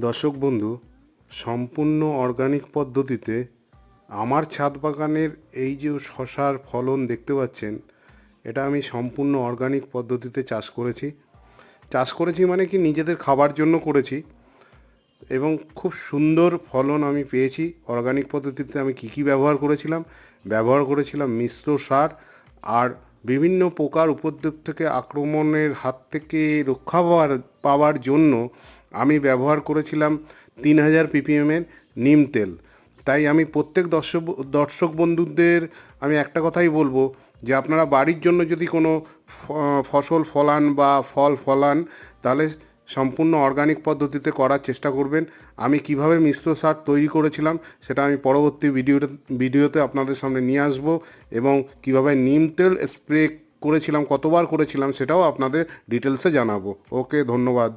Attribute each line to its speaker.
Speaker 1: দর্শক বন্ধু, সম্পূর্ণ অর্গানিক পদ্ধতিতে আমার ছাদ বাগানের এই যে শশার ফলন দেখতে পাচ্ছেন, এটা আমি সম্পূর্ণ অর্গানিক পদ্ধতিতে চাষ করেছি মানে কি নিজেদের খাবার জন্য করেছি এবং খুব সুন্দর ফলন আমি পেয়েছি। অর্গানিক পদ্ধতিতে আমি কি ব্যবহার করেছিলাম মিশ্র সার আর বিভিন্ন পোকার উপদ্রব থেকে আক্রমণের হাত থেকে রক্ষা পাওয়ার জন্য আমি ব্যবহার করেছিলাম 3000 ppm নিম তেল। তাই আমি প্রত্যেক দর্শক বন্ধুদের আমি একটা কথাই বলবো যে আপনারা বাড়ির জন্য যদি কোনো ফসল ফলান বা ফল ফলান, তাহলে সম্পূর্ণ অর্গানিক পদ্ধতিতে করার চেষ্টা করবেন। আমি কিভাবে মিশ্র সার তৈরি করেছিলাম সেটা আমি পরবর্তী ভিডিওতে আপনাদের সামনে নিয়ে আসব, এবং কিভাবে নিম তেল স্প্রে করেছিলাম, কতবার করেছিলাম, সেটাও আপনাদের ডিটেলসে জানাবো। ওকে, ধন্যবাদ।